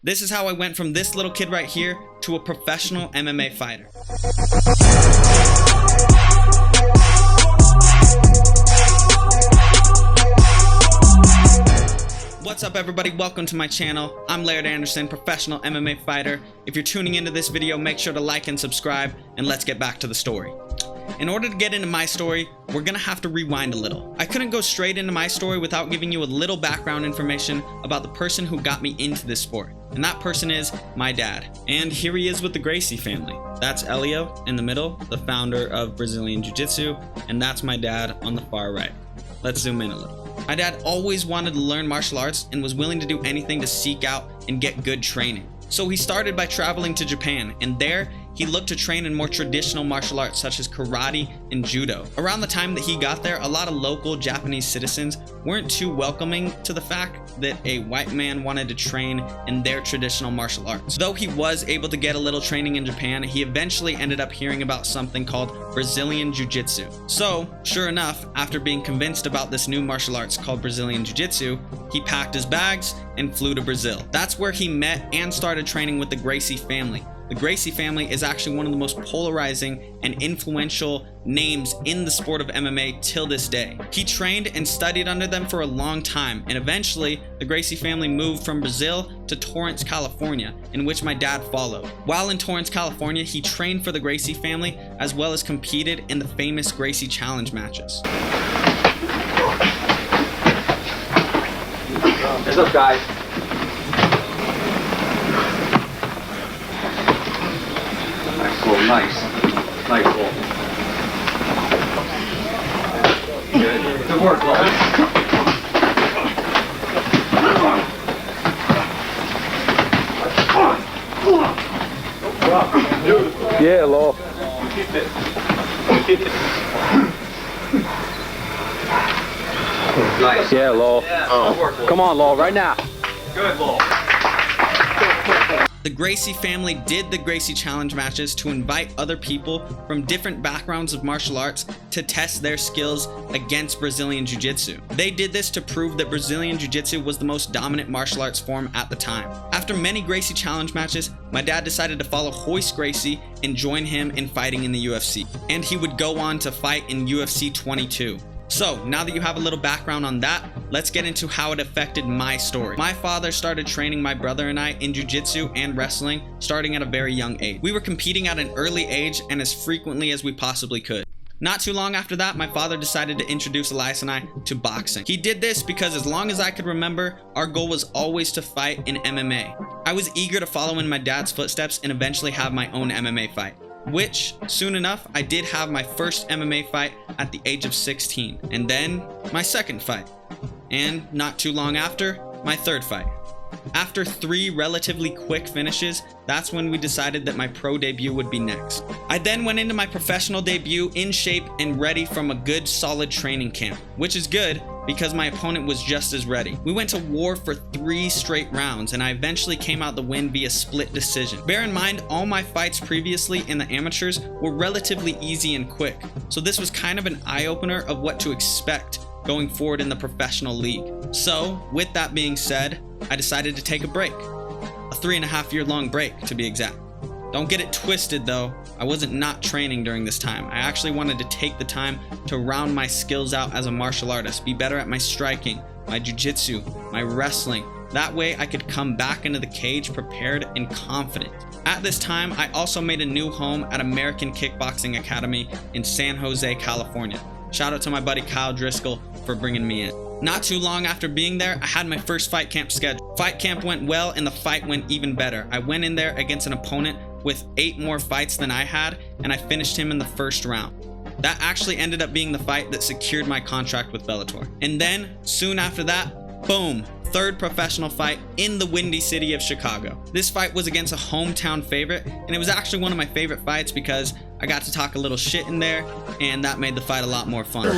This is how I went from this little kid right here to a professional MMA fighter. What's up everybody, welcome to my channel. I'm Laird Anderson, professional MMA fighter. If you're tuning into this video, make sure to like and subscribe, and let's get back to the story. In order to get into my story, we're gonna have to rewind a little. I couldn't go straight into my story without giving you a little background information about the person who got me into this sport. And that person is my dad. And here he is with the Gracie family. That's Elio in the middle, the founder of Brazilian Jiu-Jitsu, and that's my dad on the far right. Let's zoom in a little. My dad always wanted to learn martial arts and was willing to do anything to seek out and get good training. So he started by traveling to Japan, and there he looked to train in more traditional martial arts such as karate and judo. Around the time that he got there, a lot of local Japanese citizens weren't too welcoming to the fact that a white man wanted to train in their traditional martial arts. Though he was able to get a little training in Japan, he eventually ended up hearing about something called Brazilian Jiu-Jitsu. So, sure enough, after being convinced about this new martial arts called Brazilian Jiu-Jitsu, he packed his bags and flew to Brazil. That's where he met and started training with the Gracie family. The Gracie family is actually one of the most polarizing and influential names in the sport of MMA till this day. He trained and studied under them for a long time, and eventually the Gracie family moved from Brazil to Torrance, California, in which my dad followed. While in Torrance, California, he trained for the Gracie family as well as competed in the famous Gracie Challenge matches. What's up, guys? Nice. Nice goal. Good work, Lo. Yeah, Lo. Keep it. Nice. Yeah, Lo. Yeah. Good work, Lo. Come on, Lo, right now. Good, Lo. The Gracie family did the Gracie Challenge matches to invite other people from different backgrounds of martial arts to test their skills against Brazilian Jiu-Jitsu. They did this to prove that Brazilian Jiu-Jitsu was the most dominant martial arts form at the time. After many Gracie Challenge matches, my dad decided to follow Royce Gracie and join him in fighting in the UFC. And he would go on to fight in UFC 22. So, now that you have a little background on that, let's get into how it affected my story. My father started training my brother and I in jiu-jitsu and wrestling starting at a very young age. We were competing at an early age and as frequently as we possibly could. Not too long after that, my father decided to introduce Elias and I to boxing. He did this because as long as I could remember, our goal was always to fight in MMA. I was eager to follow in my dad's footsteps and eventually have my own MMA fight. Which, soon enough, I did have my first MMA fight at the age of 16, and then my second fight, and not too long after, my third fight. After 3 relatively quick finishes, that's when we decided that my pro debut would be next. I then went into my professional debut in shape and ready from a good solid training camp, which is good because my opponent was just as ready. We went to war for 3 straight rounds and I eventually came out the win via split decision. Bear in mind, all my fights previously in the amateurs were relatively easy and quick, so this was kind of an eye-opener of what to expect going forward in the professional league. So, with that being said, I decided to take a break. A 3.5-year long break, to be exact. Don't get it twisted though, I wasn't not training during this time. I actually wanted to take the time to round my skills out as a martial artist, be better at my striking, my jiu-jitsu, my wrestling. That way I could come back into the cage prepared and confident. At this time, I also made a new home at American Kickboxing Academy in San Jose, California. Shout out to my buddy Kyle Driscoll for bringing me in. Not too long after being there, I had my first fight camp scheduled. Fight camp went well and the fight went even better. I went in there against an opponent with 8 more fights than I had, and I finished him in the first round. That actually ended up being the fight that secured my contract with Bellator. And then, soon after that, boom, 3rd professional fight in the windy city of Chicago. This fight was against a hometown favorite, and it was actually one of my favorite fights because I got to talk a little shit in there, and that made the fight a lot more fun.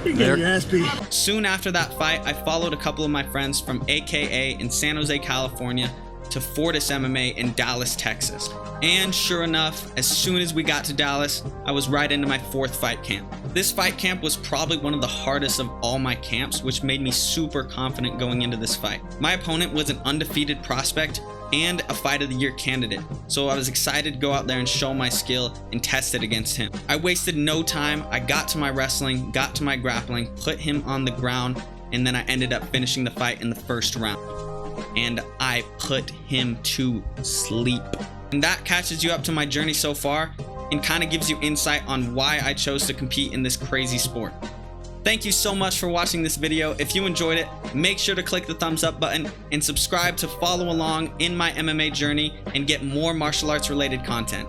You're getting your ass beat. Soon after that fight, I followed a couple of my friends from AKA in San Jose, California to Fortis MMA in Dallas, Texas. And sure enough, as soon as we got to Dallas, I was right into my 4th fight camp. This fight camp was probably one of the hardest of all my camps, which made me super confident going into this fight. My opponent was an undefeated prospect and a Fight of the Year candidate, so I was excited to go out there and show my skill and test it against him. I wasted no time. I got to my wrestling, got to my grappling, put him on the ground, and then I ended up finishing the fight in the 1st round. And I put him to sleep. And that catches you up to my journey so far and kind of gives you insight on why I chose to compete in this crazy sport. Thank you so much for watching this video. If you enjoyed it, make sure to click the thumbs up button and subscribe to follow along in my MMA journey and get more martial arts related content.